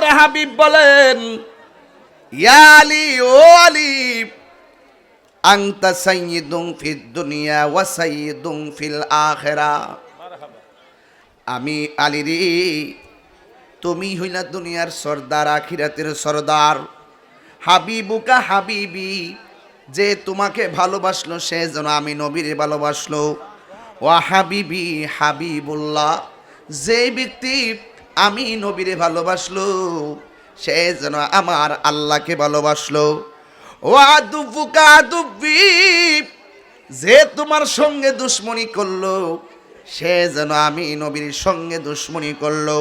আল্লাহর হাবিব বলেন, ইয়া আলী, ও আলী, আনতা সাইয়্যিদুন ফিদ দুনিয়া ওয়া সাইয়্যিদুন ফিল আখিরাহ। আমি আলী রে, তুমি হইলা দুনিয়ার সরদার, আখিরাতের সরদার। হাবিবুকা হাবিবি, যে তোমাকে ভালোবাসলো সে যেন আমি নবীরে ভালোবাসলো। ওয়া হাবিবি হাবিবুল্লাহ, যে ব্যক্তি আমি নবীরে ভালোবাসলো সে যেন আমার আল্লাহকে ভালোবাসলো। ওয়া আদুবুকা আদুবি, যে তোমার সঙ্গে দুশ্মনী করলো সে যেন আমি নবীর সঙ্গে দুশ্মনী করলো।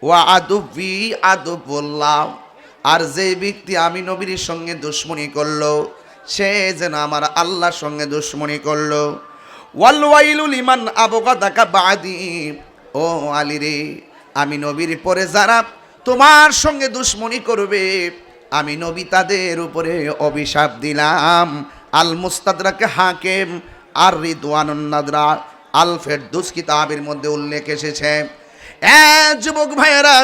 ওয়া আদুবি আদুবুল্লাহ, আর যে ব্যক্তি আমি নবীর সঙ্গে দুশ্মনী করলো সে যেন আমার আল্লাহর সঙ্গে দুশ্মনী করলো। ওয়াল ওয়াইলু লিমান আবগাদাকা বাদি, ও আলী রে, আমি নবীর পরে যারা তোমার সঙ্গে দুশ্মনী করবে আমি নবী তাদের উপরে অভিশাপ দিলাম। আল মুস্তাদরাক হাকিম আর রিদওয়ানুন নাদরা আল ফেরদৌস কিতাবের মধ্যে উল্লেখ এসেছে। যুবক ভাইয়েরা,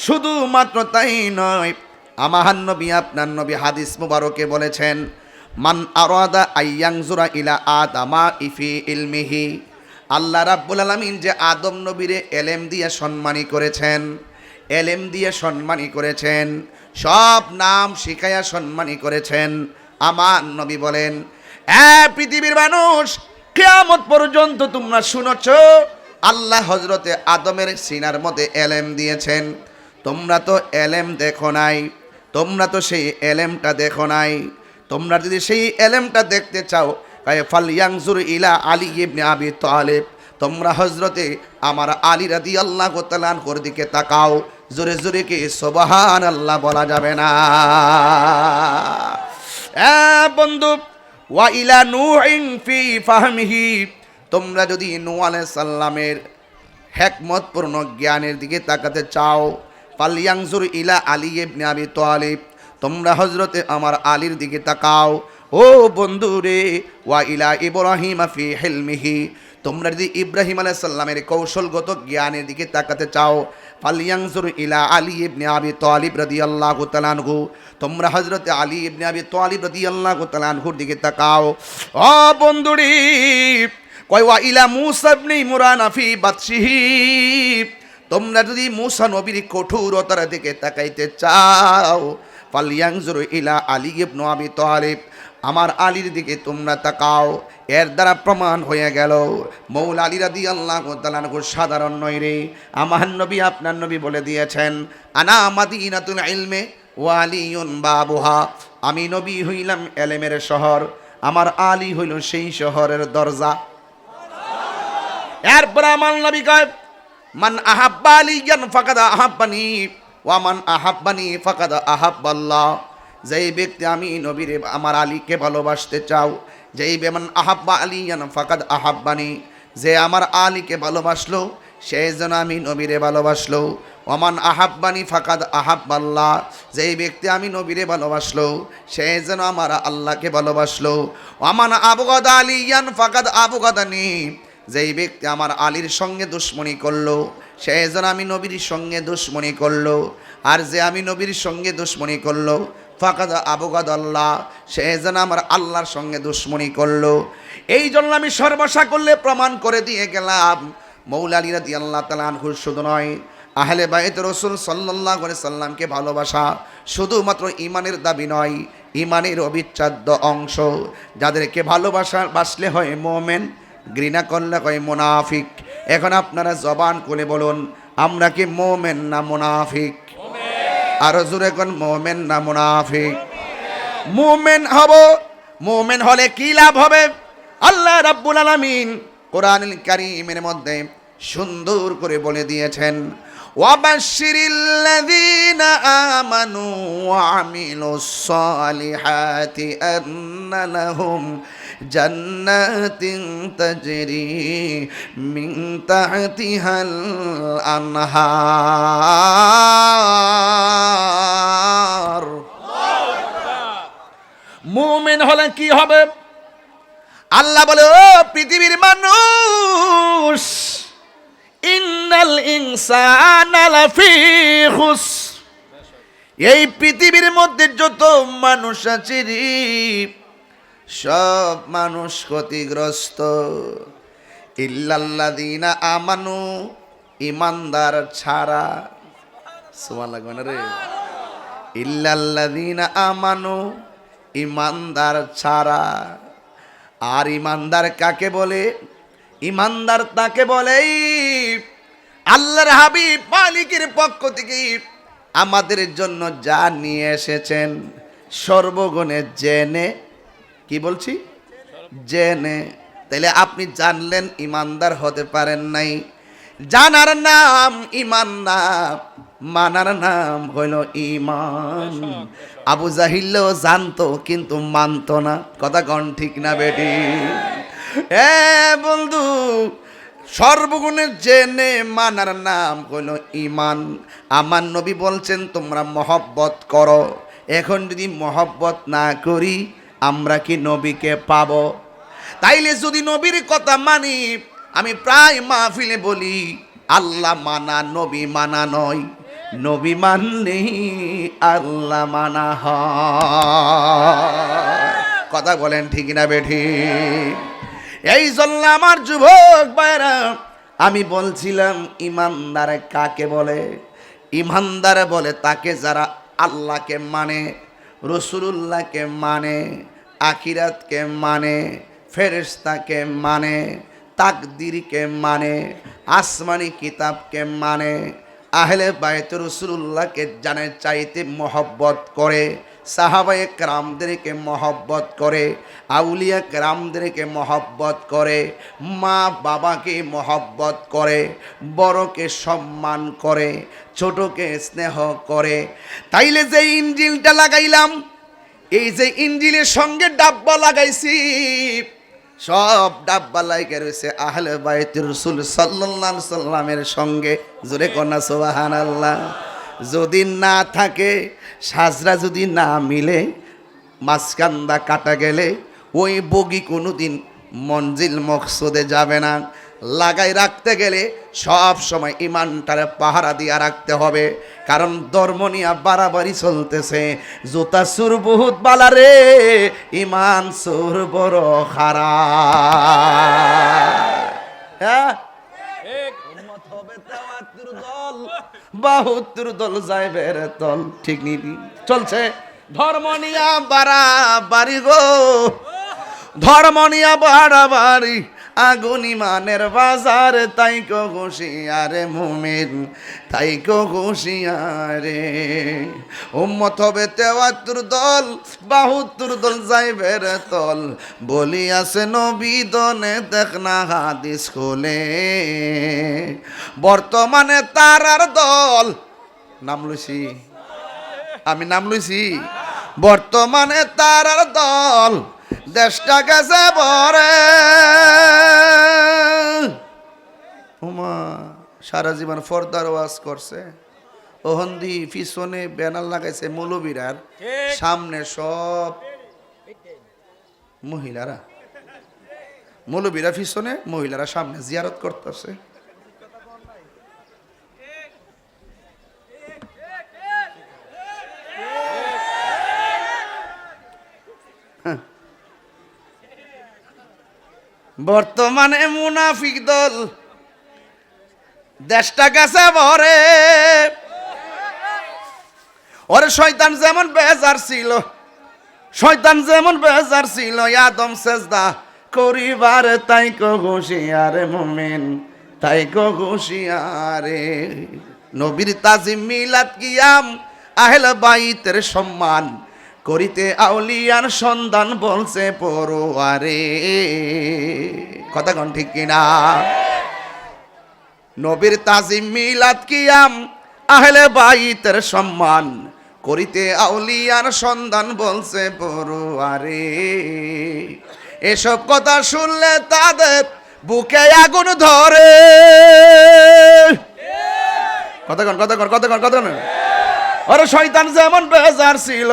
শুধুমাত্র তাই নয়, আমার নবী আপনার নবী হাদিস মুবারকে বলেছেন, মান আরাদা আইয়ানজুরা ইলা আদামা ইফি ইলমিহি, আল্লাহ রাব্বুল আলামিন যে আদম নবীরে এলেম দিয়ে সম্মানী করেছেন, এলেম দিয়ে সম্মানী করেছেন, সব নাম শিখায়া সম্মানী করেছেন। আমার নবী বলেন, পৃথিবীর মানুষ, কিয়ামত পর্যন্ত তোমরা শুনেছ আল্লাহ হযরতে আদমের সিনার মধ্যে এলেম দিয়েছেন। তোমরা তো এলেম দেখো নাই, তোমরা তো সেই এলেমটা দেখো নাই। তোমরা যদি সেই এলেমটা দেখতে চাও, ফালয়ানজুর ইলা আলী ইবনে আবি তালিব, তোমরা হযরতে আমার আলী রাদিয়াল্লাহু তাআলা আনহুর দিকে তাকাও। জোরে জোরে কি সুবহানাল্লাহ বলা যাবে না? বন্ধু, ওয়া ইলা নূহিন ফি ফাহমিহি, তোমরা যদি নূহ আলাইহিস সালামের হিকমতপূর্ণ জ্ঞানের দিকে তাকাতে চাও, ফালয়ানজুর ইলা আলী ইবনে আবি তালিব, তোমরা হযরতে আমার আলীর দিকে তাকাও। ও বন্ধু রে, ওয়া ইলা ইব্রাহিম ফি হিলমিহি, তোমরা যদি ইব্রাহিম আলাইহিস সালামের কৌশলগত জ্ঞানের দিকে তাকাতে চাও, ফালয়ানজুর ইলা আলী ইবনে আবি তালিব রাদিয়াল্লাহু তাআলা আনহু, তোমরা হযরতে আলী ইবনে আবি তালিব রাদিয়াল্লাহু তাআলা আনহুর দিকে তাকাও। ও বন্ধুরি, কয় ওয়া ইলা মূসা ইবনে ইমরান ফি বাতশিহি, তোমরা যদি মূসা নবীর কঠোরতার দিকে তাকাইতে চাও, ফালয়ানজুর ইলা আলী ইবনে আবি তালিব, আমার আলীর দিকে তোমরা তাকাও। এর দ্বারা প্রমাণ হয়ে গেল মৌলা আলী রাদিয়াল্লাহু তাআলা আনহু সাধারণ নয় রে। আমার নবী আপনার নবী বলে দিয়েছেন, আনা মাদিনাতুল ইলমে ওয়া আলিয়ুন বাবুহা, আমি নবী হইলাম এলেমের শহর, আমার আলী হইল সেই শহরের দরজা। এরপর আমার নবী কয়, মান আহাব্বা আলিয়ান ফাকাদ আহাব্বানি ওয়া মান আহাব্বানি ফাকাদ আহাব্বাল্লাহ, যেই ব্যক্তি আমি নবীরে আমার আলীকে ভালোবাসতে চাও, যেই বেমান আহাব্বা আলিয়ান ফাকাদ আহাব্বানি, যে আমার আলীকে ভালোবাসলো সে যেন আমি নবীরে ভালোবাসলো। ওমান আহাব্বানি ফাকাদ আহাব্বাল্লাহ, যেই ব্যক্তি আমি নবীরে ভালোবাসলো সে যেন আমার আল্লাহকে ভালোবাসলো। ওমান আবগাদা আলিয়ান ফাকাদ আবগাদানি, যেই ব্যক্তি আমার আলীর সঙ্গে দুশ্মনী করলো সে যেন আমি নবীর সঙ্গে দুশ্মনী করলো। আর যে আমি নবীর সঙ্গে দুশ্মনী করলো, ফাকাদ আবগাদাল্লাহ, সে যেন আমার আল্লাহর সঙ্গে দুশ্মনী করলো। এই জন্য আমি সর্বশা করলে প্রমাণ করে দিয়ে গেলাম, মৌলা আলী রাদিয়াল্লাহু তাআলা আনহু শুধু নয়, আহলে বাইত রাসূল সাল্লাল্লাহু আলাইহি সাল্লামকে ভালোবাসা শুধুমাত্র ঈমানের দাবি নয়, ঈমানের অবিচ্ছেদ্য অংশ। যাদেরকে বাসলে হয় মুমিন, ঘৃণা করলে হয় মুনাফিক। এখন আপনারা জবান খুলে বলুন, আমরা কি মুমিন না মুনাফিক? আরো জোরে কোন, মুমিন না মুনাফিক? মুমিন হব। মুমিন হলে কি লাভ হবে? আল্লাহ রাব্বুল আলামিন কোরআনুল কারীমের মধ্যে সুন্দর করে বলে দিয়েছেন, ওয়াবাশশিরিল্লাযীনা আমানু ওয়া আমিলুস সালিহাতি আন্না লাহুম জান্নাতিন তাজরি মিন তাহতিহাল আনহার। মুমিন হলে কি হবে? আল্লাহ বলে, ও পৃথিবীর মানুষ, ইন্নাল ইনসানা লাফি খুসর, এই পৃথিবীর মধ্যে যত মানুষ আছে রে, সব মানুষ ক্ষতিগ্রস্ত। ইল্লাল্লাযীনা আমানু, ইমানদার ছাড়া। সুবহান লাগবে না রে। ইল্লাল্লাযীনা আমানু, ইমানদার ছাড়া। আর ইমানদার কাকে বলে? ইমানদার তাকে বলে আল্লাহর হাবিব মালিকের পক্ষ থেকে আমাদের জন্য যা নিয়ে এসেছেন সর্বগুণে জেনে, কি বলছি, জেনে। তাহলে আপনি জানলেন, ইমানদার হতে পারেন নাই। জানার নাম ইমান না, মানার নাম হইল ইমান। আবু জাহিলও জানতো কিন্তু মানতো না। কথা কন ঠিক না বেটি? এ বন্ধু, সর্বগুণে জেনে মানার নাম হইল ইমান। আমার নবী বলছেন তোমরা মহব্বত করো। এখন যদি মহব্বত না করি আমরা কি নবীকে পাবো? তাইলে যদি নবীর কথা মানি, আমি প্রায় মাহফিলে বলি আল্লাহ মানা নবী মানা নয়, নবী মানলে আল্লাহ মানা হয়। কথা বলেন ঠিক না বেঠি? এই জন্য আমার যুবক ভাইরা, আমি বলছিলাম ইমানদার কাকে বলে? ইমানদার বলে তাকে যারা আল্লাহকে মানে, রাসূলুল্লাহকে মানে, আখিরাতকে মানে, ফেরেশতাকে মানে, তাকদীরকে মানে, আসমানি কিতাবকে মানে, আহলে বাইত রাসূলুল্লাহকে জানে চাইতে মহব্বত করে, সাহাবায়ে কেরামদেরকে মহব্বত করে, আউলিয়া কেরামদেরকে মহব্বত করে, মা বাবাকে মহব্বত করে, বড়কে সম্মান করে, ছোটকে স্নেহ করে। তাইলে যে ইনজিলটা লাগাইলাম, এই যে ইনজিলের সঙ্গে ডাব্বা লাগাইছি, সব ডাব্বা লাইকে রয়েছে আহলে বাইত রাসূল সাল্লাল্লাহু আলাইহি সাল্লামের সঙ্গে। জোরে কন্যা সুবহানাল্লাহ। যদি না থাকে, সাজরা যদি না মিলে, মাঝখান্দা কাটা গেলে ওই বগি কোনোদিন মঞ্জিল মকসুদে যাবে না। লাগাই রাখতে গেলে সব সময় ইমানটারে পাহারা দিয়া রাখতে হবে, কারণ ধর্ম নিয়ে বাড়াবাড়ি চলতেছে। জুতা সুর বহুত বালা রে, ইমান সুর বড় খারাপ। হ্যাঁ, বাহুত্তর দল যাইবের দল, ঠিক নি চলছে। ধর্ম নিয়া বাড়াবাড়ি গো, ধর্ম নিয়া বাড়াবাড়ি, আগুন ইমানের বাজার। তাই কো হুঁশিয়ারে মুমিন, তাই কো হুঁশিয়ারে। উম্মত হবে ৭৩ দল, ৭২ দল যাইবের তল। বলি আছে নবী দনে দেখ না হাদিস খুলে। বর্তমানে তারার দল, নাম লইছি আমি, নাম লইছি। বর্তমানে তারার দল, দেশটা গেছে ভরে। উমা সারা জীবন ফর্দার ওয়াজ করছে, ওহন্দি পিছনে ব্যানার লাগাইছে মৌলবীরার, সামনে সব মহিলারা। মৌলবীরা পিছনে, মহিলারা সামনে জিয়ারত করতেছে। বর্তমানে মুনাফিক দল, দেশটা গেছে ভরে। ওরে শয়তান যেমন বেজার ছিল, শয়তান যেমন বেজার ছিল আদম সেজদা করিবার। তাই কো হুঁশিয়ারে মুমিন, তাই কো হুঁশিয়ারে। নবীর তাজিম মিলাদ কিয়াম, আহলে বাইতের সম্মান করিতে আউলিয়ার সন্ধান বলছে পরোয়ারে। কথা কোন ঠিক কিনা? নবীর তাজিম মিলাদ কিয়াম, আহলে বাইতের সম্মান করিতে আউলিয়ার সন্ধান বলছে পরোয়ারে। এসব কথা শুনলে তাদের বুকে আগুন ধরে। কথা কোন, কথা কোন, কথা কোন, কথা কোন। আরে শয়তান যেমন বেজার ছিল,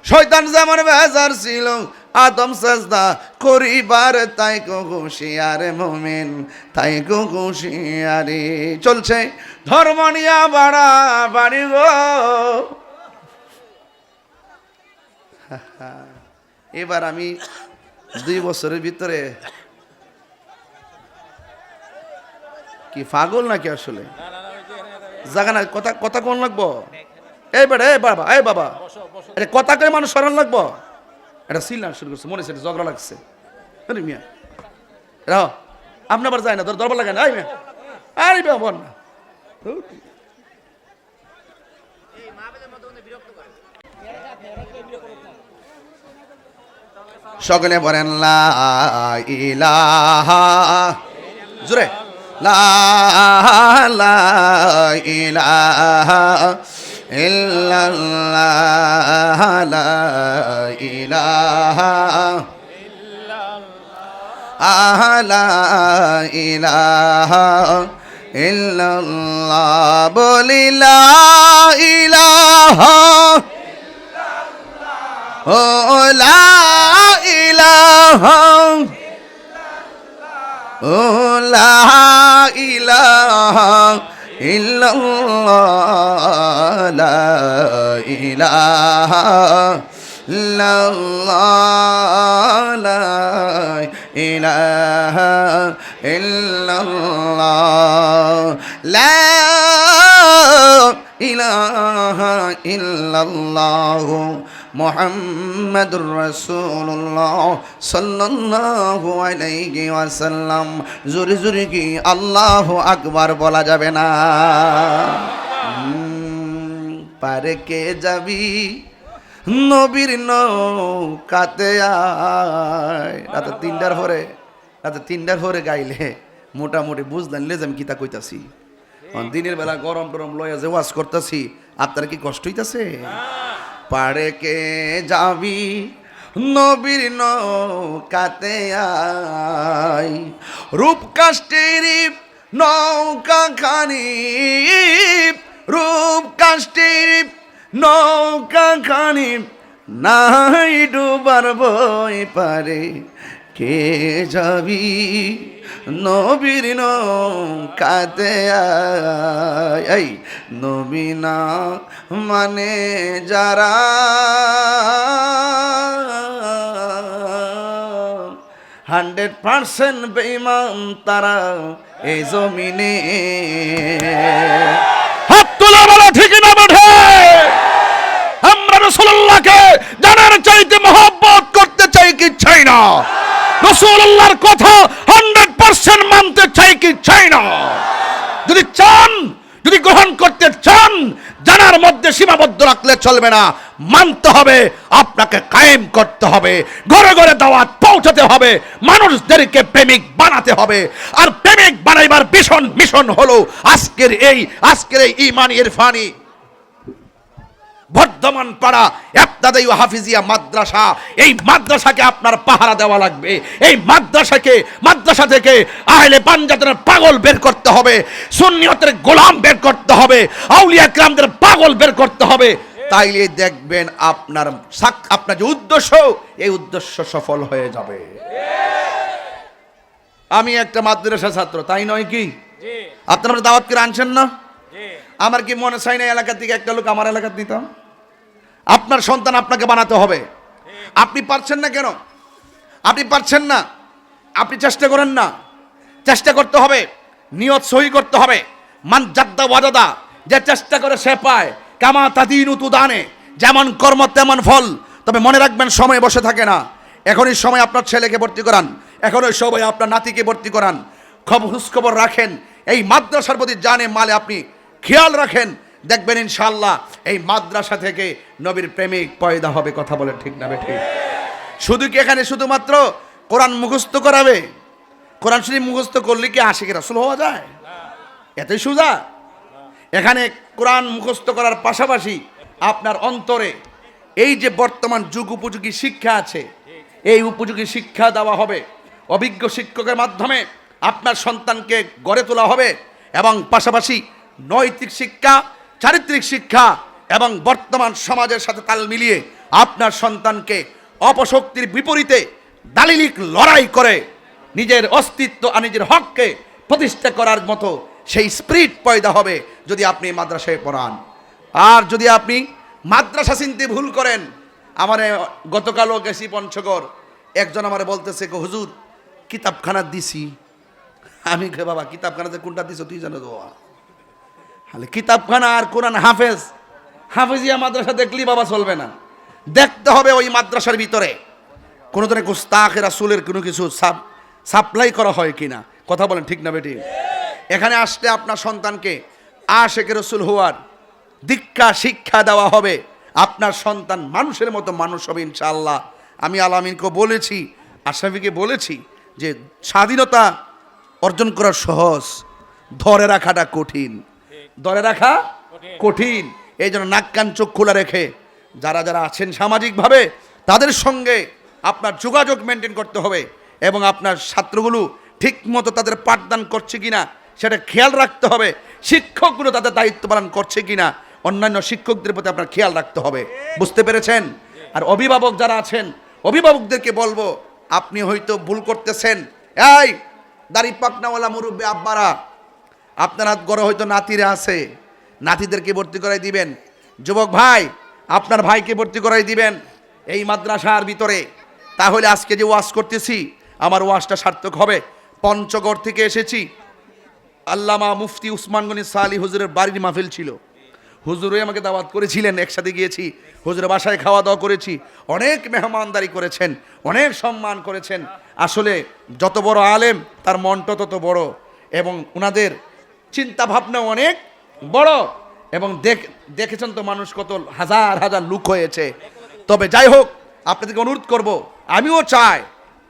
শয়তান যেমন বেজার ছিল আদম সাজদা করিবার তাই গো হুঁশিয়ার মুমিন, তাই গো হুঁশিয়ারি। চলছে ধর্ম নিয়া বাড়া বাড়ি গো। এবার আমি 2 বছরের ভিতরে কি পাগল নাকি আসলে? জায়গা না, কথা কথা কোন লাগবো? এই বেটা, এই বাবা, এই বাবা, এটা কথা কয়ে মানুষ স্মরণ লাগবো? এটা সিলান শুরু করছে, মনে হচ্ছে ঝগড়া লাগছে। আরে মিয়া রাহ, আপনি আবার যায় না, দরবার লাগে না। এই মিয়া, আরে বাবা বল না। সকলে বলেন লা ইলাহা, জোরে লা ইলাহা ইল্লাল্লাহ, লা ইলাহা লা ইলাহা ইল্লাল্লাহ, বলি লা ইলাহা ও লা ইলাহা ও লা ইলাহা ইল্লাল্লাহ, লা ইলাহা ইল্লাল্লাহ, লা ইলাহা ইল্লাল্লাহ, লা ইলাহা ইল্লাল্লাহ মুহাম্মাদুর রাসূলুল্লাহ সাল্লাল্লাহু আলাইহি ওয়াসাল্লাম। জোরে জোরে কি আল্লাহু আকবার বলা যাবে না? পারে কে যাবি নবীর নৌকাতে আয়। রাতে 3টার পরে গাইলে মোটামুটি বুঝলেন লে যে আমি কিতা কইতাছি। দিনের বেলা গরম টরম লয়া যে ওয়াজ করতেছি, আপনার কি কষ্ট হইতাছে? পারে কে যাবি নবীর নৌকাতে আয়, রূপকাষ্ঠের নৌকা খানি, রূপকাষ্ঠের নৌকা খানি নাই ডুবার বই পারে কে যাবি নবীর নৌকাতে আয়। এই নবী না মানে যারা 100% বেঈমান তারা এই জমিনে। হাত তোলা বলো ঠিক না বটে? আমরা রাসূলুল্লাহকে জানার চাইতে মহব্বত করতে চাই কি চাই না? রাসূলুল্লাহর কথা 100% মানতে চাই কি চাই না? যদি চান, যদি গ্রহণ করতে চান, জানার মধ্যে সীমাবদ্ধ রাখলে চলবে না, মানতে হবে, আপনাকে কায়েম করতে হবে, ঘরে ঘরে দাওয়াত পৌঁছাতে হবে, মানুষদেরকে প্রেমিক বানাতে হবে। আর প্রেমিক বানাইবার মিশন হলো আজকের এই ঈমানি ইরফানি বর্ধমান পাড়া ইবতিদায়ী ও হাফিজিয়া মাদ্রাসা। এই মাদ্রাসাকে আপনার পাহারা দেওয়া লাগবে। এই মাদ্রাসা থেকে আহলে পাঞ্জাতের পাগল বের করতে হবে, সুন্নিয়তের গোলাম বের করতে হবে, আউলিয়া কিরামদের পাগল বের করতে হবে। তাইলে দেখবেন আপনার যে উদ্দেশ্য, এই উদ্দেশ্য সফল হয়ে যাবে। আমি একটা মাদ্রাসা ছাত্র, তাই নয় কি? আপনারা দাওয়াত করে আনছেন না? আমার কি মনে চাই না এলাকা থেকে একটা লোক আমার এলাকাতে নিতাম? আপনার সন্তান আপনাকে বানাতে হবে। আপনি পারছেন না কেন? আপনি পারছেন না, আপনি চেষ্টা করেন না। চেষ্টা করতে হবে, নিয়ত সহি করতে হবে। মান জাদ্দা ওয়াজাদা, যে চেষ্টা করে সে পায়। কামা তাদিনু তুদানে, যেমন কর্ম তেমন ফল। তবে মনে রাখবেন, সময় বসে থাকে না। এখনই সময় আপনার ছেলেকে ভর্তি করান, এখনই সময় আপনার নাতিকে ভর্তি করান। খবর রাখেন, এই মাদ্রাসার প্রতি জানে মালে আপনি খেয়াল রাখেন। দেখবেন ইনশাআল্লাহ এই মাদ্রাসা থেকে নবীর প্রেমিক পয়দা হবে। কথা বলেন ঠিক না বেঠিক? শুধু কি এখানে শুধুমাত্র কোরআন মুখস্থ করাবে? কোরআন শরীফ মুখস্থ করলে কি আশিকে রাসূল হওয়া যায়? এতই সোজা? এখানে কোরআন মুখস্থ করার পাশাপাশি আপনার অন্তরে এই যে বর্তমান যুগ উপযোগী শিক্ষা আছে, এই উপযোগী শিক্ষা দেওয়া হবে। অভিজ্ঞ শিক্ষকের মাধ্যমে আপনার সন্তানকে গড়ে তোলা হবে এবং পাশাপাশি নৈতিক শিক্ষা, চারিত্রিক শিক্ষা এবং বর্তমান সমাজের সাথে তাল মিলিয়ে আপনার সন্তানকে অপশক্তির বিপরীতে দালিলিক লড়াই করে নিজের অস্তিত্ব আর নিজের হককে প্রতিষ্ঠা করার মতো সেই স্পিরিট পয়দা হবে যদি আপনি মাদ্রাসায় পড়ান। আর যদি আপনি মাদ্রাসা চিনতে ভুল করেন, আমারে গতকালও গেছি পঞ্চগড়, একজন আমারে বলতেছে হুজুর কিতাবখানা দিছি। আমি বাবা কিতাবখানাতে কোনটা দিছো তুই জানো তো বাবা? তাহলে কিতাবখানা আর কোরআন হাফেজিয়া মাদ্রাসা দেখলেই বাবা চলবে না, দেখতে হবে ওই মাদ্রাসার ভিতরে কোনো ধরনের গুস্তাখে রাসূলের কোনো কিছু সাপ্লাই করা হয় কিনা। কথা বলেন ঠিক না বেটি? এখানে আসলে আপনার সন্তানকে আশিকে রাসূল হওয়ার দীক্ষা শিক্ষা দেওয়া হবে, আপনার সন্তান মানুষের মতো মানুষ হবে ইনশাআল্লাহ। আমি আলামিনকে বলেছি, আশরাফিকে বলেছি যে স্বাধীনতা অর্জন করা সহজ, ধরে রাখাটা কঠিন। ধরে রাখা কঠিন। এই জন্য নাক কান চোখ খোলা রেখে যারা যারা আছেন সামাজিকভাবে তাদের সঙ্গে আপনার যোগাযোগ মেনটেন করতে হবে এবং আপনার ছাত্রগুলো ঠিকমতো তাদের পাঠদান করছে কিনা সেটা খেয়াল রাখতে হবে। শিক্ষকগুলো তাদের দায়িত্ব পালন করছে কিনা অন্যান্য শিক্ষকদের প্রতি আপনার খেয়াল রাখতে হবে। বুঝতে পেরেছেন? আর অভিভাবক যারা আছেন অভিভাবকদেরকে বলবো, আপনি হয়তো ভুল করতেছেন। এই দাড়ি পাকনাওয়ালা মুরব্বী আব্বারা, আপনার ঘরে হয়তো নাতিরা আছে, নাতিদেরকে ভর্তি করাই দিবেন। যুবক ভাই, আপনার ভাইকে ভর্তি করাই দিবেন এই মাদ্রাসার ভিতরে। তাহলে আজকে যে ওয়াজ করতেছি আমার ওয়াজটা সার্থক হবে। পঞ্চগড় থেকে এসেছি, আল্লামা মুফতি উসমান গনি সালি হুজুরের বাড়ির মাহফিল ছিল। হুজুরই আমাকে দাওয়াত করেছিলেন, একসাথে গিয়েছি। হুজুরের বাসায় খাওয়া দাওয়া করেছি, অনেক মেহমানদারি করেছেন, অনেক সম্মান করেছেন। আসলে যত বড় আলেম তার মনটা তত বড় এবং ওনাদের চিন্তা ভাবনা অনেক বড় এবং দেখেছেন তো মানুষ কত হাজার হাজার লোক হয়েছে। তবে যাই হোক, আপনাদেরকে অনুরোধ করব, আমিও চাই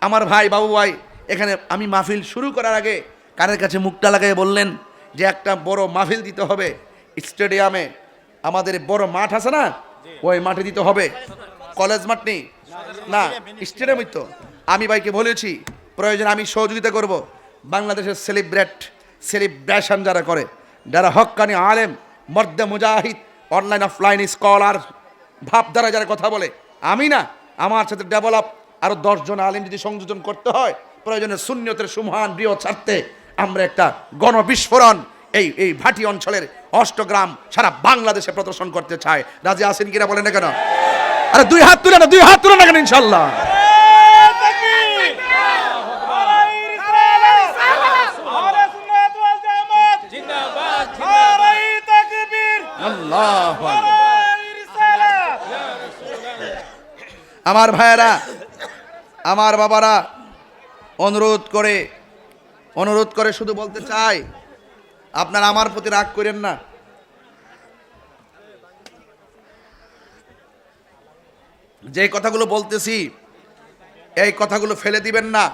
আমার ভাই বাবু ভাই এখানে আমি মাহফিল শুরু করার আগে কানের কাছে মুখটা লাগাই বললেন যে একটা বড় মাহফিল দিতে হবে স্টেডিয়ামে। আমাদের বড় মাঠ আছে না, ওই মাঠে দিতে হবে। কলেজ মাঠ নেই না, স্টেডিয়ামই তো। আমি ভাইকে বলেছি প্রয়োজন আমি সহযোগিতা করব। বাংলাদেশের সেলিব্রেশন যারা করে, যারা হক্কানি আলেম, মর্দে মুজাহিদ, অনলাইন অফলাইন স্কলার ভাবধারা যারা কথা বলে, আমি না আমার সাথে ডেভেলপ আরও 10 জন আলেম যদি সংযোজন করতে হয়, প্রয়োজনে সুন্নিয়তের সুমহান বৃহৎ স্বার্থে আমরা একটা গণবিস্ফোরণ এই ভাটি অঞ্চলের অষ্টগ্রাম সারা বাংলাদেশে প্রদর্শন করতে চায়। রাজি আছেন কিনা বলেন না কেন? আরে দুই হাত তুলে না কেন? ইনশাল্লাহ। আমার ভাইয়েরা, আমার বাবারা, অনুরোধ করে শুধু বলতে চাই, আপনারা আমার প্রতি রাগ করেন না। যে কথাগুলো বলতেছি এই কথাগুলো ফেলে দিবেন না।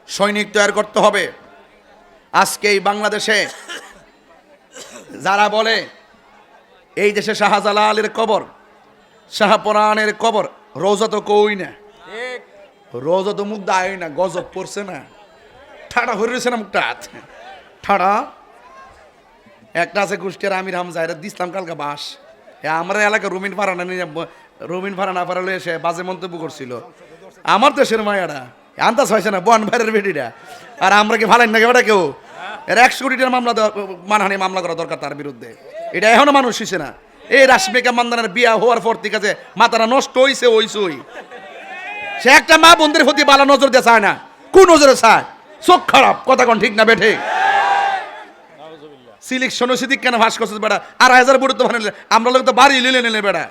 সৈনিক তৈরি করতে হবে। আজকে এই বাংলাদেশে যারা বলে এই দেশে শাহজালালের কবর, শাহপরানের কবর, রোজা তো কই না, রোজা তো মুখ দায় না, গজব পড়ছে না, ঠাড়া হয়েছে না মুখটা, ঠাড়া। একটা আছে কুষ্টিয়ার আমির হামজা, এটা দিসলাম কালকে বাস। আমরা এলাকা রুমিন ফারা না পারালে এসে বাজে মন্তব্য করছিল। আমার দেশের মায়ারা আন্দাজ হয়েছে না, বন ভাইয়ের বেটিরা। আর আমরা কি ভালেন নাকি বেটা কেউ? এর 100 কোটি টাকার মানহানি মামলা করা দরকার তার বিরুদ্ধে। এটা এখনো মানুষ হইছে না। এই রাশমিকা মান্দানের বিয়া হওয়ার পর থেকে যে মাথাটা নষ্ট হইছে ওইসই। সে একটা মা বোনদের প্রতি ভালো নজর দিয়ে চায় না। কোন নজরে চায়? চোখ খারাপ। কথা কোন ঠিক না বেঠে? সিলেকশন সিদ্দিক কেন ভাস করছে বেটা? 2,500 বুড়ো তো বানাইলে আমরা লোক তো বাড়ি নিলে বেটা।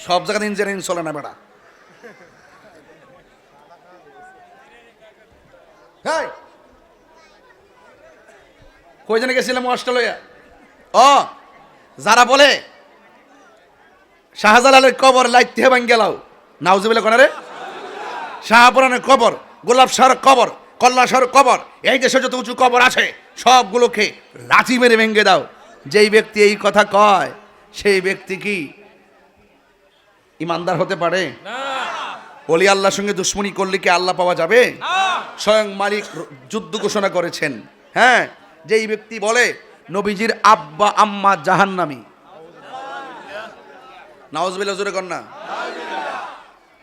সব জায়গাতে ইঞ্জিনিয়ারিং চলে না বেটা। কই জানে গেছিলাম অস্ট্রেলিয়া। যারা বলে শাহজালালের কবর লাইতে ভাঙ গেলাও, নাউজুবিল্লাহ কোন রে? শাহপুরানের কবর, গোলাপ শাহর কবর, কল্লা শাহর কবর, এই দেশে যত উঁচু কবর আছে সবগুলোকে লাঠি মেরে ভেঙে দাও। যেই ব্যক্তি এই কথা কয় সেই ব্যক্তি কি ইমানদার হতে পারে? ওলি আল্লাহর সঙ্গে দুশ্মনী করলে কি আল্লাহ পাওয়া যাবে? স্বয়ং মালিক যুদ্ধ ঘোষণা করেছেন। হ্যাঁ, যেই ব্যক্তি বলে নবীজির আব্বা আম্মা জাহান্নামী, নাউজুবিল্লাহ, জোরে কর না।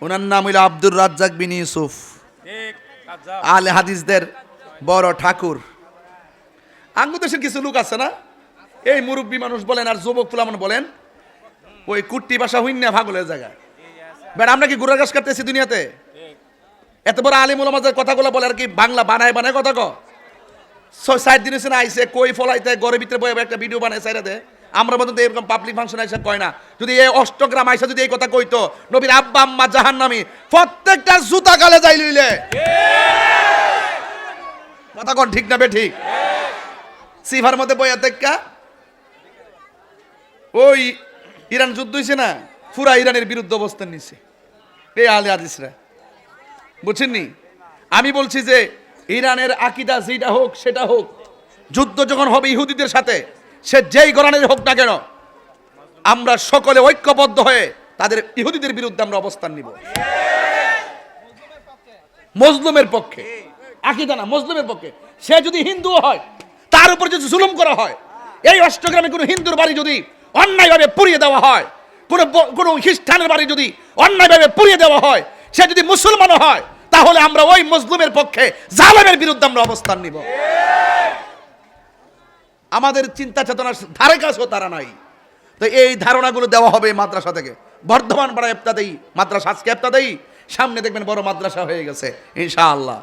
ওনার নাম হইল আব্দুর রাজ্জাক বিন ইউসুফ, আহলে হাদিসদের বড় ঠাকুর। আঙ্গু দেশের কিছু লোক আছে না, এই মুরব্বী মানুষ বলেন আর যুবক ফুলামান বলেন, ওই কুট্টি ভাষা হইনা ভাগলের জায়গায় বেড়া। আমরা কি গুড়ার গাছ কাটতেছি দুনিয়াতে? এত বড় আলিম ওলামাদের কথাগুলো বলে আর কি বাংলা বানায় বানায় কথা ক। 6-7 দিন এসে আইসে কই ফলাইতে ঘরের ভিতরে বয়ে একটা ভিডিও বানায় সাইরা দে। আমরা মধ্যে এরকম পাবলিক ফাংশন আইসা কয় না। যদি এই অষ্টগ্রাম আইসা যদি এই কথা কইতো, নবীর আব্বা আম্মা জাহান্নামী, প্রত্যেকটা জুতা গালে যাই লইলে কথা কন ঠিক না বে ঠিক? সিফার মধ্যে বইয়া দেখা ওই ইরান যুদ্ধ হয়েছে না, পুরা ইরানের বিরুদ্ধে অবস্থান নিছে এই আহলে হাদিসরা, বুঝছেননি? আমি বলছি যে ইরানের আকীদা যেটা হোক সেটা হোক, যুদ্ধ যখন হবে ইহুদিদের সাথে, সে যেই গরানের হোক না কেন, আমরা সকলে ঐক্যবদ্ধ হয়ে তাদের ইহুদিদের বিরুদ্ধে আমরা অবস্থান নিব। মজলুমের পক্ষে, আকীদা না, মজলুমের পক্ষে। সে যদি হিন্দু হয়, তার উপর যদি জুলুম করা হয়, এই অষ্টগ্রামে কোনো হিন্দুর বাড়ি যদি অন্যায়ভাবে পুড়িয়ে দেওয়া হয়, কোনো খ্রিস্টানের বাড়ি যদি অন্যায়ভাবে পুড়িয়ে দেওয়া হয়, সে যদি মুসলমানও হয়, তাহলে আমরা ওই মজলুমের পক্ষে, জালেমের বিরুদ্ধে আমরা অবস্থান নিব। আমাদের চিন্তা চেতনার ধারে কাছেও তারা নাই। তো এই ধারণাগুলো দেওয়া হবে মাদ্রাসা থেকে। বর্ধমান পাড়া ইফতাদায়ী মাদ্রাসা, আজকে ইফতাদায়ী, সামনে দেখবেন বড় মাদ্রাসা হয়ে গেছে ইনশাআল্লাহ।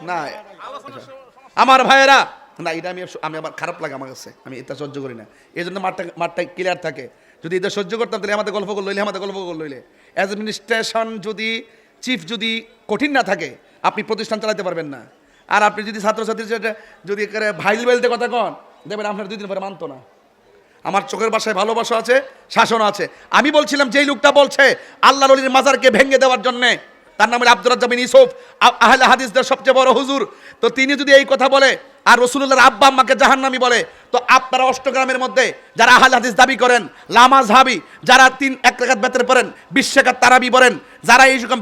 না আমার ভাইয়েরা, না এটা আমি আবার খারাপ লাগে আমার কাছে, আমি এটা সহ্য করি না। এই জন্য মাঠটা ক্লিয়ার থাকে। যদি এটা সহ্য করতাম তাহলে আমাদের গল্প লইলে অ্যাডমিনিস্ট্রেশন যদি চিফ যদি কঠিন না থাকে, আপনি প্রতিষ্ঠান চালাতে পারবেন না। আর আপনি যদি ছাত্রছাত্রীর যদি ভাইল বেলতে কথা কন, দেখবেন আপনার 2 দিন পরে মানতো না। আমার চোখের ভাষায় ভালোবাসা আছে, শাসন আছে। আমি বলছিলাম যেই লোকটা বলছে আল্লাহর ওলির মাজারকে ভেঙে দেওয়ার জন্যে, তার নাম হলো আব্দুর রাজ্জাক বিন ইউসুফ, আহলে হাদিসদের সবচেয়ে বড় হুজুর। তো তিনি যদি এই কথা বলে আর রাসূলুল্লাহর আব্বা আম্মাকে জাহান্নামী বলে, তো আপনারা অষ্টগ্রামের মধ্যে যারা আহলে হাদিস দাবি করেন, লামাযহাবী, যারা 1 রাকাত বেতরে পড়েন, 20 রাকাত তারাবি পড়েন, যারা এই রকম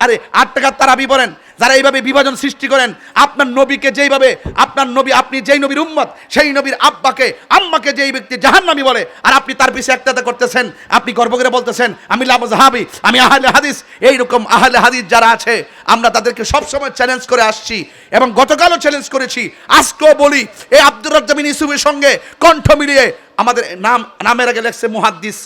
8 রাকাত তারাবি পড়েন, যারা এইভাবে বিভাজন সৃষ্টি করেন, আপনার নবীকে যেইভাবে, আপনার নবী, আপনি যেই নবীর উম্মত, সেই নবীর আব্বাকে আম্মাকে যেই ব্যক্তি জাহান্নামী বলে, আর আপনি তার পিছে একটাতে করতেছেন, আপনি গর্ব করে বলতেছেন আমি লামাযহাবী, আমি আহলে হাদিস। এইরকম আহলে হাদিস যারা আছে, আমরা তাদেরকে সবসময় চ্যালেঞ্জ করে আসছি এবং গতকালও চ্যালেঞ্জ করেছি, আজকেও বলি। এই আব্দুর রাজ্জাক বিন ইউসুফের সঙ্গে কণ্ঠ মিলিয়ে আমাদের নামের আগে লেখছে মুহাদ্দিস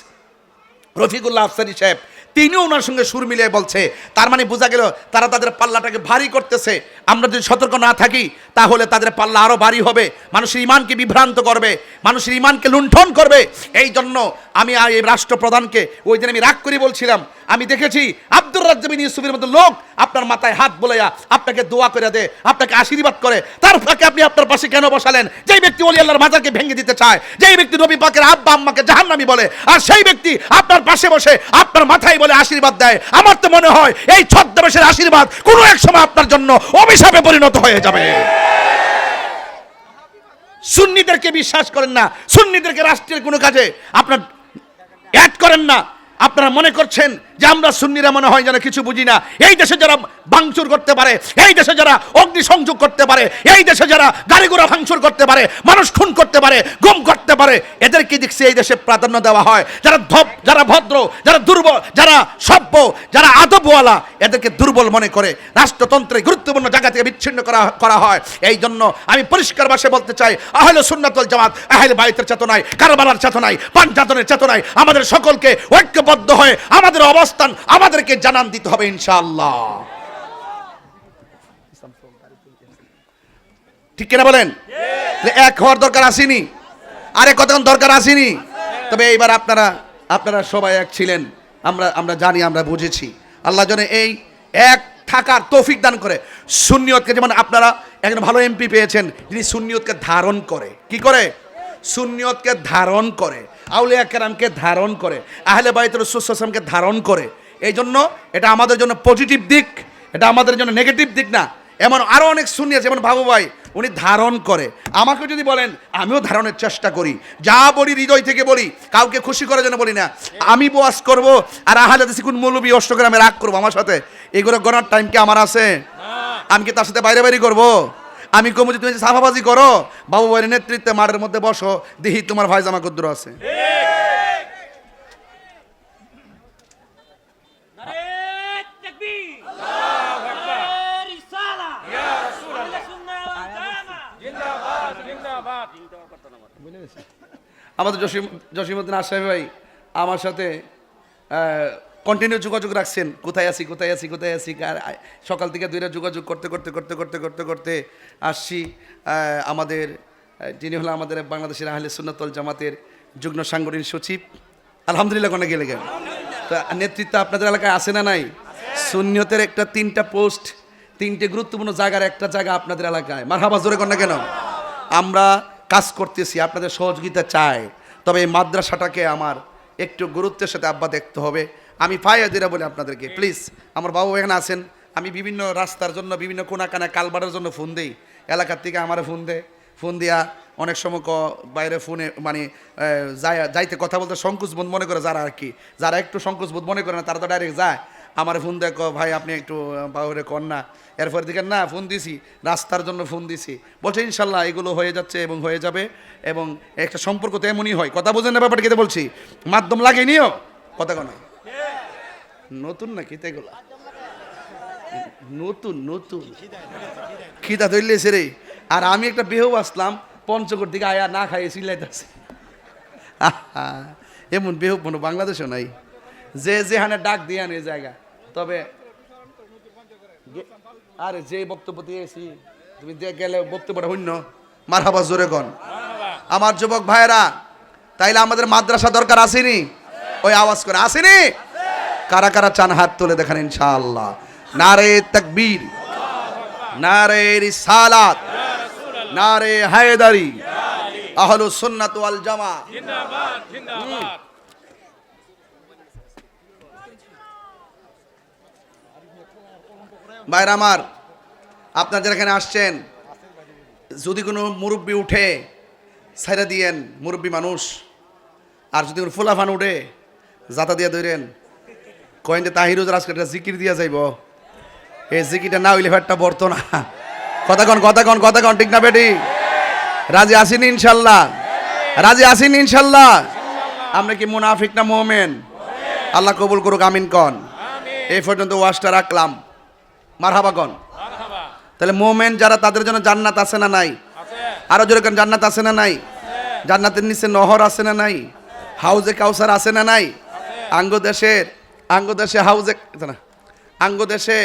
রফিকুল্লাহ আফসারী সাহেব, তিনিও ওনার সঙ্গে সুর মিলিয়ে বলছে। তার মানে বোঝা গেল তারা তাদের পাল্লাটাকে ভারী করতেছে। আমরা যদি সতর্ক না থাকি, তাহলে তাদের পাল্লা আরো ভারী হবে, মানুষের ইমানকে বিভ্রান্ত করবে, মানুষের ইমানকে লুণ্ঠন করবে। এই জন্য আমি এই রাষ্ট্রপ্রধানকে ওই দিন আমি রাগ করে বলছিলাম, আমি দেখেছি আব্দুর রাজ্জাক বিন ইউসুফের মতো লোক আপনার মাথায় হাত বোলাইয়া আপনাকে দোয়া করে দেয়, আপনাকে আশীর্বাদ করে, তার ফাঁকে আপনি আপনার পাশে কেন বসালেন? যেই ব্যক্তি ওলি আল্লাহর মাজারকে ভেঙে দিতে চায়, যেই ব্যক্তি নবী পাকের আব্বা আম্মাকে জাহান্নামী বলে, আর সেই ব্যক্তি আপনার পাশে বসে আপনার মাথায় বলে আশীর্বাদ দেয়, আমার তো মনে হয় এই ছদ্মবেশের আশীর্বাদ কোনো এক সময় আপনার জন্য অভিশাপে পরিণত হয়ে যাবে। সুন্নিদেরকে বিশ্বাস করেন না, সুন্নিদেরকে রাষ্ট্রের কোনো কাজে আপনার অ্যাড করেন না। আপনারা মনে করছেন যে আমরা সুন্নিরা মনে হয় যেন কিছু বুঝি না। এই দেশে যারা ভাঙচুর করতে পারে, এই দেশে যারা অগ্নিসংযোগ করতে পারে, এই দেশে যারা গাড়ি ঘোড়া ভাঙচুর করতে পারে, মানুষ খুন করতে পারে, গুম করতে পারে, এদেরকে দেখছি এই দেশে প্রাধান্য দেওয়া হয়। যারা ভদ্র, যারা দুর্বল, যারা সভ্য, যারা আদবওয়ালা, এদেরকে দুর্বল মনে করে রাষ্ট্রতন্ত্রের গুরুত্বপূর্ণ জায়গা থেকে বিচ্ছিন্ন করা হয়। এই জন্য আমি পরিষ্কার ভাষায় বলতে চাই, আহলে সুন্নাত ওয়াল জামাত, আহলে বাইতের চেতনায়, কারবালার চেতনায়, পাঞ্জাতনের চেতনায় আমাদের সকলকে ঐক্যবদ্ধ হয়ে আমাদের অবস্থান আমাদেরকে জানান দিতে হবে ইনশাআল্লাহ। ঠিক কিনা বলেন? এক হওয়ার দরকার আসেনি, আরে কতক্ষণ দরকার আসেনি। তবে এইবার আপনারা সবাই এক ছিলেন, আমরা জানি, আমরা বুঝেছি। আল্লাহ যেন এই এক থাকার তৌফিক দান করে। সুন্নিয়তকে, যেমন আপনারা একজন ভালো এমপি পেয়েছেন যিনি সুন্নিয়তকে ধারণ করে, কি করে? সুন্নিয়তকে ধারণ করে, আউলিয়া কেরামকে ধারণ করে, আহলে বাইত রাসূল সাল্লাল্লাহু আলাইহি ওয়াসাল্লামকে ধারণ করে। এই জন্য এটা আমাদের জন্য পজিটিভ দিক, এটা আমাদের জন্য নেগেটিভ দিক না। এমন আরো অনেক সুন্নি আছে, যেমন বাবু ভাই, উনি ধারণ করে। আমাকে যদি বলেন, আমিও ধারণের চেষ্টা করি, যা বলি হৃদয় থেকে বলি, কাউকে খুশি করার জন্য বলি না। আমি ওয়াজ করব আর আহলে হাদিস কোন মৌলবী অষ্টগ্রামে রাগ করবো আমার সাথে, এগুলো গণার টাইম কি আমার আছে? আমি কি তার সাথে বাইরে করব? আমি কমুজি তুমি যে সাফাবাজি করো, বাবু ভাইয়ের নেতৃত্বে মাঠের মধ্যে বসো, দেখি তোমার ভাই জামা কদ্দুর আছে। আমাদের জসিমউদ্দিন আশরাফি ভাই আমার সাথে কন্টিনিউ যোগাযোগ রাখছেন, কোথায় আছি কোথায় আছি কোথায় আছি। সকাল থেকে দুইটা যোগাযোগ করতে করতে করতে করতে করতে করতে আসছি। আমাদের যিনি হলো আমাদের বাংলাদেশের আহলে সুন্নাত ওয়াল জামাতের যুগ্ম সাংগঠনিক সচিব, আলহামদুলিল্লাহ কোনে গেলে গেল। তো নেতৃত্ব আপনাদের এলাকায় আছে না নাই? সুন্নিয়তের একটা 3টা পোস্ট, 3টে গুরুত্বপূর্ণ জায়গার একটা জায়গা আপনাদের এলাকায়। মারহাবা জোরে কর না কেন? আমরা কাজ করতেছি, আপনাদের সহযোগিতা চাই। তবে এই মাদ্রাসাটাকে আমার একটু গুরুত্বের সাথে আব্বা দেখতে হবে। আমি ফায়া দিরা বলে আপনাদেরকে প্লিজ, আমার বাবু এখানে আছেন, আমি বিভিন্ন রাস্তার জন্য বিভিন্ন কোনা কানা কালবারের জন্য ফোন দেই, এলাকার থেকে আমার ফোন দিয়া অনেক সময় বাইরে ফোনে মানে যাইতে কথা বলতে সংকোচ বোধ মনে করে যারা আর কি, যারা একটু সংকোচ বোধ মনে করে না তারা তো ডাইরেক্ট যায়। আমার ফোন দেয় ভাই আপনি একটু বাবুরে কর না, এরপর দিকে না ফোন দিছি, রাস্তার জন্য ফোন দিছি, বলছে ইনশাল্লাহ এগুলো হয়ে যাচ্ছে এবং হয়ে যাবে। এবং একটা সম্পর্ক তো এমনই হয়, কথা বোঝেন না ব্যাপারটা কেটে বলছি, মাধ্যম লাগে নিও কথা কোনো নতুন নাকি এগুলা নতুন নতুন খিদা ধরলেছে রে। আর আমি একটা বেহু আসলাম পঞ্চগড় দিকে আয়া না খাইয়ে সিলাইতেছে, এমন বেহু কোনো বাংলাদেশও নাই যে যেখানে ডাক দিয়ে আনে জায়গা। তবে আরে যে বক্তব্য দিয়েছি তুমি গেলে বক্তব্যটা হইন্য মারহাবা জোরে কন আমার যুবক ভাইয়েরা। তাইলে আমাদের মাদ্রাসা দরকার আসেনি? ওই আওয়াজ করে আসেনি? কারা কারা চান হাত তুলে দেখেন ইনশাআল্লাহ। নারে তাকবীর, নারে রিসালাত, নারে হায়দারি, আহলুস সুন্নাত ওয়াল জামাত জিন্দাবাদ জিন্দাবাদ। ভাইরা আমার, আপনারা যারা এখানে আসছেন, যদি কোনো মুরব্বী উঠে ছাইরা দিয়েন, মুরব্বী মানুষ। আর যদি কোনো ফুলাফান উঠে জাতা দিয়া ধরেন, কয়েন যে তাহিরুজ আজকে একটা জিকির দিয়া যাইব, এই জিকিরটা না হইলে ফেটটা পড়তো না। কথা কন ঠিক না বেটি? রাজি আসেন ইনশাল্লাহ? রাজি আসেন ইনশাল্লাহ? আমরা কি মুনাফিক না মুমিন? আল্লাহ কবুল করুক, আমিন কন। এই পর্যন্ত ওয়াজটা রাখলাম, মারহাবা কন। তাহলে মুমিন যারা তাদের জন্য জান্নাত আছে না নাই? আরো জোরে কোন জান্নাত আছে না নাই? জান্নাতের নিচে নহর আছে না নাই? হাউজে কাউসার আছে না নাই? আঙ্গ দেশে হাউজে না, আঙ্গ দেশে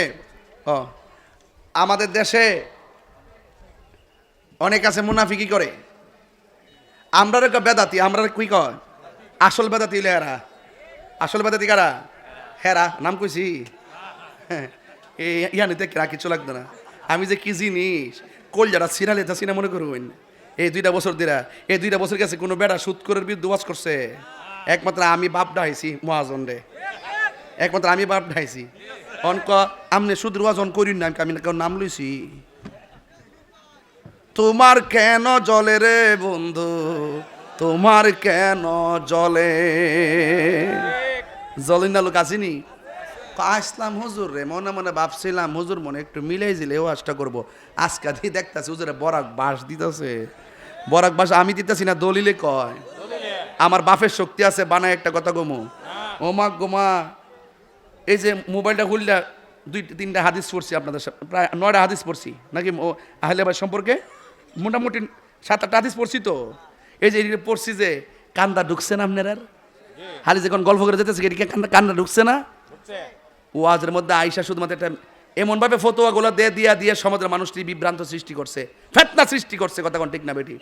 আমাদের দেশে অনেক আছে মুনাফিকি করে। আমরা বেদাতি, আমরা কি কয় আসল বেদাতি এরা, আসল বেদাতি কারা? হেরা নাম কইছি ইয়ানি দেখে কিছু লাগতো না। আমি যে কি জিনিস কল যারা সিনালে তা সিনা মনে করবেন। এই 2টা বছর গেছে কোনো বেড়া সুদ করে বিরুদ্ধে ওয়াজ করছে? একমাত্র আমি বাপ ডাইছি মহাজন রে, একমাত্র আমি বাপ ডাইছি। অনক আমনে সুদ ওয়াজন করিন না, আমি নাম লইছি। তোমার কেন জলে রে বন্ধু, তোমার কেন জলে? জলে না লোক আসেনি? আসলাম হুজুর রে, মনে মনে ভাবছিলাম হুজুর মনে একটু মিলাই দিলে ও আশটা করবো। আজকা দিয়ে দেখতেছি হুজুরে বরাক বাস দিতেছে। বরাক বাস আমি দিতেছি না, দলিলে কয়। আমার বাপের শক্তি আছে, বানায় একটা কথা গমু। ওমা গোমা, এই যে মোবাইলটা খুললে 2-3টা হাদিস পড়ছি আপনাদের, প্রায় 9টা হাদিস পড়ছি নাকি আহলে বাইত সম্পর্কে, মোটামুটি 7-8টা হাদিস পড়ছি। তো এই যে পড়ছি যে কান্দা ঢুকছে না আপনার, আর হালি যখন গল্প করে যেতেছে কান্দা ঢুকছে না? ওয়াজের মধ্যে আইসা শুধুমাত্র একটা এমনভাবে ফতোয়াগুলো দিয়ে সমাজের মানুষটি বিভ্রান্ত সৃষ্টি করছে, ফেতনা সৃষ্টি করছে। কথা কোন ঠিক না বেটি?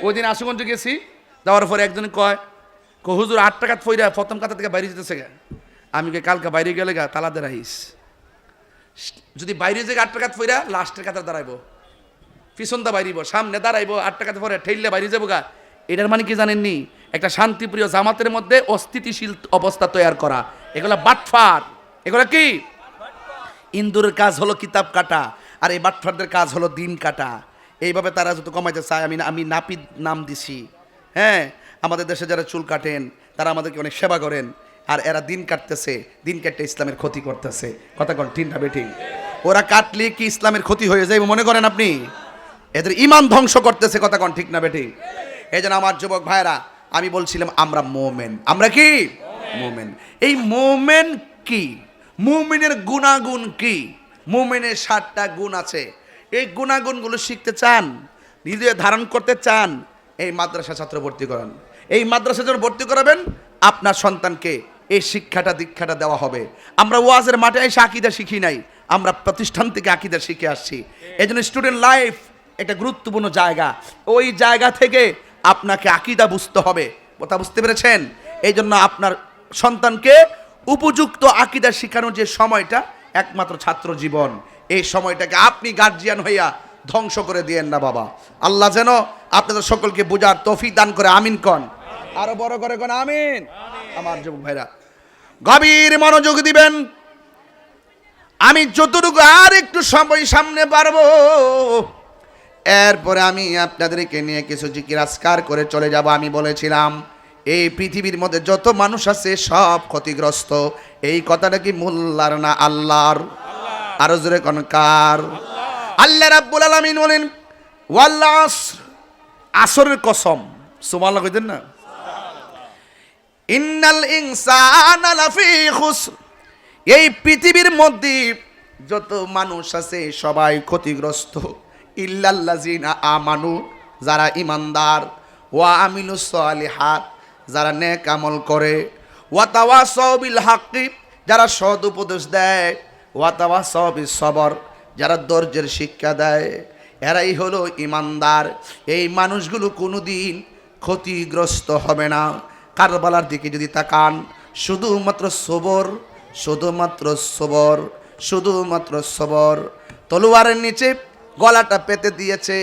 ওই দিন আশুগঞ্জে গেছি, যাওয়ার পরে একজন কয় হুজুর 8 টাকা ফইরা প্রথম কাতা থেকে বাইরে যেতেছে গা। আমি কালকে বাইরে গেলে গা তালা দেরাইস, যদি বাইরে যে 8 টাকা ফইরা লাস্টের কাতার দাঁড়াইবো, পিছনটা বাইরিব, সামনে দাঁড়াইবো, 8 টাকা পরে ঠেললে বাইরে যাবো গা। এটার মানে কি জানেননি? একটা শান্তিপ্রিয় জামাতের মধ্যে অস্থিতিশীল অবস্থা তৈরি করা। এগুলা বাটফার, এগুলা কি? ইন্দুরের কাজ হলো কিতাব কাটা, আর এই বাটফারদের কাজ হলো দিন কাটা। এইভাবে তারা যত কমাইতে চায়, আমি নাপিত নাম দিছি। হ্যাঁ, আমাদের দেশে যারা চুল কাটেন তারা আমাদেরকে অনেক সেবা করেন, আর এরা দিন কাটতেছে, দিন কাটতে ইসলামের ক্ষতি করতেছে। কথা কন ঠিক না বেঠিক? ওরা কাটলে কি ইসলামের ক্ষতি হয়ে যায় মনে করেন আপনি? এদের ইমান ধ্বংস করতেছে, কথা কোন ঠিক না বেঠিক? এই জন্য আমার যুবক ভাইরা, আমি বলছিলাম আমরা মোমেন। আমরা কি মোমেন? এই মোমেন কি? মুমিনের গুণাগুণ কি? মুমিনের 7টা গুণ আছে। এই গুণাগুণগুলো শিখতে চান, হৃদয়ে ধারণ করতে চান, এই মাদ্রাসা ছাত্র ভর্তি করান। এই মাদ্রাসা যখন ভর্তি করাবেন, আপনার সন্তানকে এই শিক্ষাটা দীক্ষাটা দেওয়া হবে। আমরা ওয়াজের মাঠে এসে আকীদা শিখি নাই, আমরা প্রতিষ্ঠান থেকে আকীদা শিখে আসছি। এই জন্য স্টুডেন্ট লাইফ একটা গুরুত্বপূর্ণ জায়গা। ওই জায়গা থেকে আপনাকে আকীদা বুঝতে হবে, কথা বুঝতে পেরেছেন? এই জন্য আপনার সন্তানকে উপযুক্ত আকীদা শেখানোর যে সময়টা, একমাত্র ছাত্র জীবন, এই সময়টাকে আপনি গার্জিয়ান হইয়া ধ্বংস করে দিয়েন না বাবা। আল্লাহ যেন আপনাদের সকলকে বোঝার তৌফিক দান করে, আমিন কন। আরো বড় করে কোন আমিন। আমার যুবক ভাইরা গভীর মনোযোগ দিবেন। আমি যতটুকু আর একটু সময় সামনে পারবো, এরপরে আমি আপনাদেরকে নিয়ে কিছু জিকির আজকার করে চলে যাব। আমি বলেছিলাম এই পৃথিবীর মধ্যে যত মানুষ আছে সব ক্ষতিগ্রস্ত। এই কথাটা কি মোল্লার না আল্লাহর? আরো জোরে কোন কার? আল্লাহ রাব্বুল আলামিন বলেন ওয়াল আসর, আসরের কসম। সুবহানাল্লাহ কইতেন না? ইন্নাল ইনসানা লাফি খুসর। এই পৃথিবীর মধ্যে যত মানুষ আছে সবাই ক্ষতিগ্রস্ত। ইল্লাল্লাযিনা আমানু, যারা ইমানদার, ওয়া আমিলুস সালিহাত, যারা নেক আমল করে, ওয়া তাওয়াসাউ বিল হাক্কি, যারা সৎ উপদেশ দেয়, ওয়া তাওয়াসাউ বিস সবর, যারা ধৈর্যের শিক্ষা দেয়, এরাই হলো ইমানদার। এই মানুষগুলো কোনোদিন ক্ষতিগ্রস্ত হবে না। কারবালার দিকে যদি তাকান, শুধুমাত্র সবর, শুধুমাত্র সবর, শুধুমাত্র সবর। তলোয়ারের নিচে গলাটা পেতে দিয়েছে,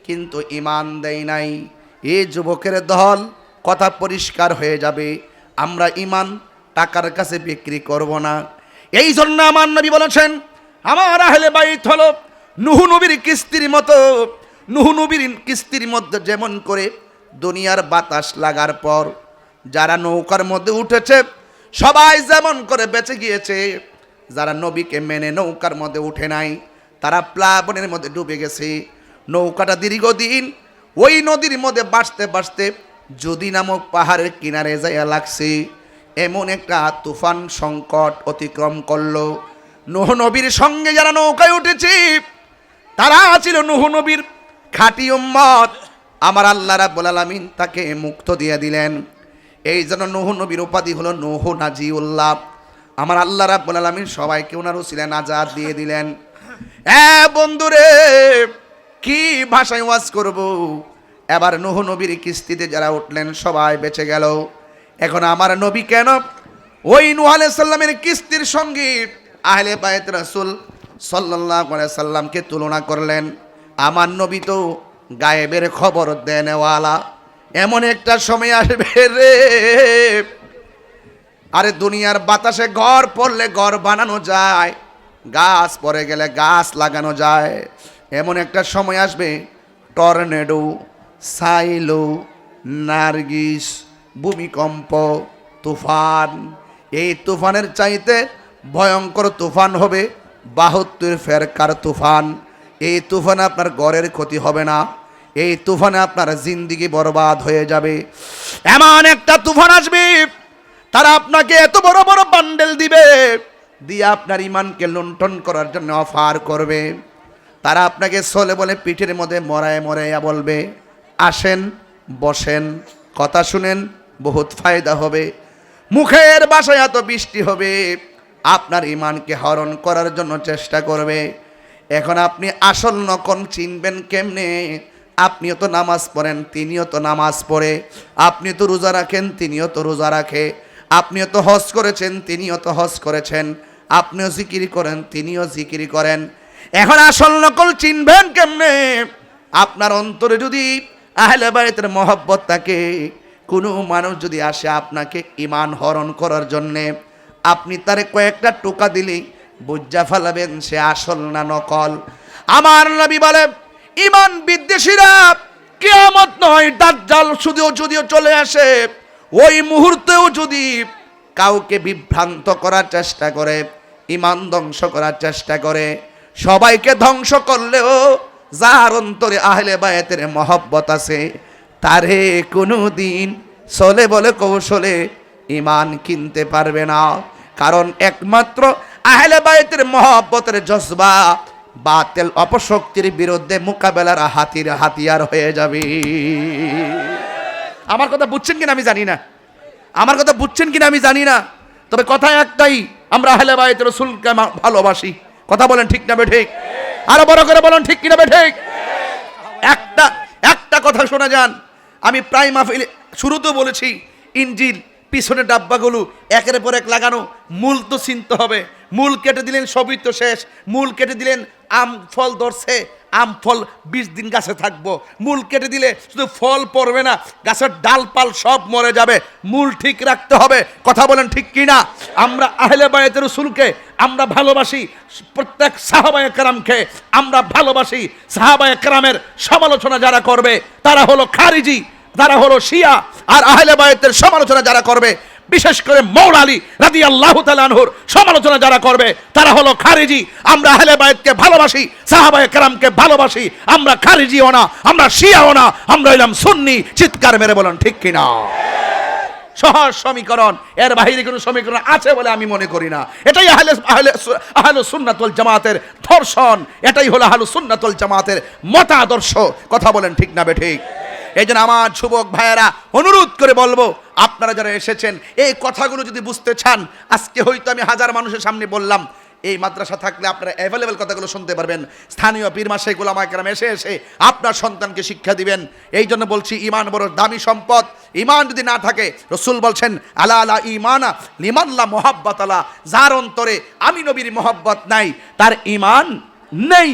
কিন্তু ঈমান দেয় নাই। এই যুবকের দল, কথা পরিষ্কার হয়ে যাবে, আমরা ঈমান টাকার কাছে বিক্রি করব না। এই জন্য আমার নবী বলেছেন, আমার আহলে বাইত হলো নূহ নবীর কিস্তির মতো। নূহ নবীর কিস্তির মধ্যে যেমন করে দুনিয়ার বাতাস লাগার পর যারা নৌকার মধ্যে উঠেছে সবাই যেমন করে বেঁচে গিয়েছে, যারা নবীকে মেনে নৌকার মধ্যে উঠে নাই তারা প্লাবনের মধ্যে ডুবে গেছে। নৌকাটা দীর্ঘদিন ওই নদীর মধ্যে বাঁচতে বাঁচতে যদি নামক পাহাড়ের কিনারে যাইয়া লাগছে, এমন একটা তুফান সংকট অতিক্রম করলো। নূহ নবীর সঙ্গে যারা নৌকায় উঠেছে তারা ছিল নূহ নবীর খাঁটি উম্মত। আমার আল্লাহ রাব্বুল আলামিন তাকে মুক্ত দিয়ে দিলেন। এই জন্য নূহ নবীর উপাধি হলো নূহ নাজিউল্লাহ। আমার আল্লাহ রাব্বুল আলামিন সবাইকে ওনার উসিলায় নাজাত দিয়ে দিলেন। বন্ধুরে, কি ভাষায় ওয়াজ করব? এবার নূহ নবীর কিস্তিতে যারা উঠলেন সবাই বেঁচে গেল। এখন আমার নবী কেন ওই নূহ আলাইহিস সালামের কিস্তির সঙ্গে আহলে বাইত রাসূল সাল্লাল্লাহু আলাইহি সাল্লামকে তুলনা করলেন? আমার নবী তো গায়েবের খবর দেনেওয়ালা। এমন একটা সময় আসবে রে, আরে দুনিয়ার বাতাসে ঘর পড়লে ঘর বানানো যায়, গাছ পড়ে গেলে গাছ লাগানো যায়। এমন একটা সময় আসবে, টর্নেডো, সাইলো, নার্গিস, ভূমিকম্প, তুফান। এই তুফানের চাইতে ভয়ঙ্কর তুফান হবে 72 ফেরকার তুফান। এই তুফানে আপনার ঘরের ক্ষতি হবে না, এই তুফানে আপনার জিন্দিগি বরবাদ হয়ে যাবে। এমন একটা তুফান আসবে, তারা আপনাকে এত বড় বড় বান্ডেল দিবে, দিয়ে আপনার ইমানকে লুণ্ঠন করার জন্য অফার করবে। তারা আপনাকে চলে বলে পিঠের মধ্যে মরায় মরাইয়া বলবে, আসেন বসেন, কথা শুনেন, বহুত ফায়দা হবে। মুখের বাসায় এত বৃষ্টি হবে, আপনার ইমানকে হরণ করার জন্য চেষ্টা করবে। এখন আপনি আসল নকল চিনবেন কেমনে? আপনিও তো নামাজ পড়েন, তিনিও তো নামাজ পড়ে। আপনি তো রোজা রাখেন, তিনিও তো রোজা রাখে। আপনিও তো হজ করেছেন, তিনিও তো হজ করেছেন। আপনিও জিকির করেন, তিনিও জিকির করেন। এখন আসল নকল চিনবেন কেমনে? আপনার অন্তরে যদি আহলে বাইতের মহব্বত থাকে, কোনো মানুষ যদি আসে আপনাকে ঈমান হরণ করার জন্যে, আপনি তারে কয়েকটা টোকা দিলে বুঝা ফেলাবেন সে আসল না নকল। আমার নবী বলে, ঈমান বিদ্বেষীরা কিয়ামত নয় দাজ্জাল যদিও চলে আসে, ওই মুহূর্তেও যদি কাউকে বিভ্রান্ত করার চেষ্টা করে, ঈমান ধ্বংস করার চেষ্টা করে, সবাইকে ধ্বংস করলেও যার অন্তরে আহলে বায়াতের মহব্বত আছে, তারে কোনোদিন চলে বলে কৌশলে ঈমান কিনতে পারবে না। কারণ একমাত্র আহলে বায়াতের মহব্বতের জজবা বাতিল অপশক্তির বিরুদ্ধে মোকাবেলার হাতিয়ার হয়ে যাবে। আমার কথা বুঝছেন কিনা আমি জানি না, আমার কথা বুঝছেন কিনা আমি জানি না, তবে কথা একটাই, আমরা আহলে বায়াত রাসূলকে ভালোবাসি। কথা বলেন ঠিক না বেঠিক? আরো বড় করে বলেন ঠিক কিনা বেঠিক? একটা কথা শোনা যান, আমি প্রায় মাহফিলে শুরুতেও বলেছি, ইনজিল পিছনে ডাব্বাগুলো একের পর এক লাগানো, মূল তো চিনতে হবে। মূল কেটে দিলেন সবই তো শেষ। মূল কেটে দিলেন আম ফল ধরছে, আম ফল 20 দিন গাছে থাকবো। মূল কেটে দিলে শুধু ফল পড়বে না, গাছের ডালপাল সব মরে যাবে। মূল ঠিক রাখতে হবে। কথা বলেন ঠিক কিনা? আমরা আহলে বায়াত রাসূলকে আমরা ভালোবাসি, প্রত্যেক সাহাবায়ে কেরামকে আমরা ভালোবাসি। সাহাবায়ে কেরামের সমালোচনা যারা করবে তারা হলো খারিজি, তারা হলো শিয়া। আর আহলে বায়াতের সমালোচনা যারা করবে, বিশেষ করে মওলা আলী রাদিয়াল্লাহু তাআলা আনহুর সমালোচনা যারা করবে তারা হলো খারিজি। আমরা আহলে বায়াতকে ভালোবাসি, সাহাবায়ে কেরামকে ভালোবাসি। আমরা খারিজিও না, আমরা শিয়াও না, আমরা হইলাম সুন্নি। চিৎকার মেরে বলেন ঠিক কিনা? সহজ সমীকরণ, এর বাইরে কোনো সমীকরণ আছে বলে আমি মনে করি না। এটাই আহলে সুন্নাত ওয়াল জামাতের দর্শন, এটাই হলো আহলে সুন্নাত ওয়াল জামাতের মতাদর্শ। কথা বলেন ঠিক না বেঠিক? এই জন্য আমার যুবক ভাইয়েরা অনুরোধ করে বলবো, আপনারা যারা এসেছেন এই কথাগুলো যদি বুঝতে চান, আজকে হয়তো আমি 1000 মানুষের সামনে বললাম, এই মাদ্রাসা থাকলে আপনারা অ্যাভেলেবেল কথাগুলো শুনতে পারবেন। স্থানীয় পীর মাশায়েখ উলামায়ে কেরাম এসে আপনার সন্তানকে শিক্ষা দিবেন। এই জন্য বলছি, ঈমান বড় দামি সম্পদ। ঈমান যদি না থাকে, রাসূল বলছেন আলা আলা ঈমানা লিমান লা মুহাব্বাত আলা, যার অন্তরে আমি নবীর মহব্বত নাই তার ঈমান নেই।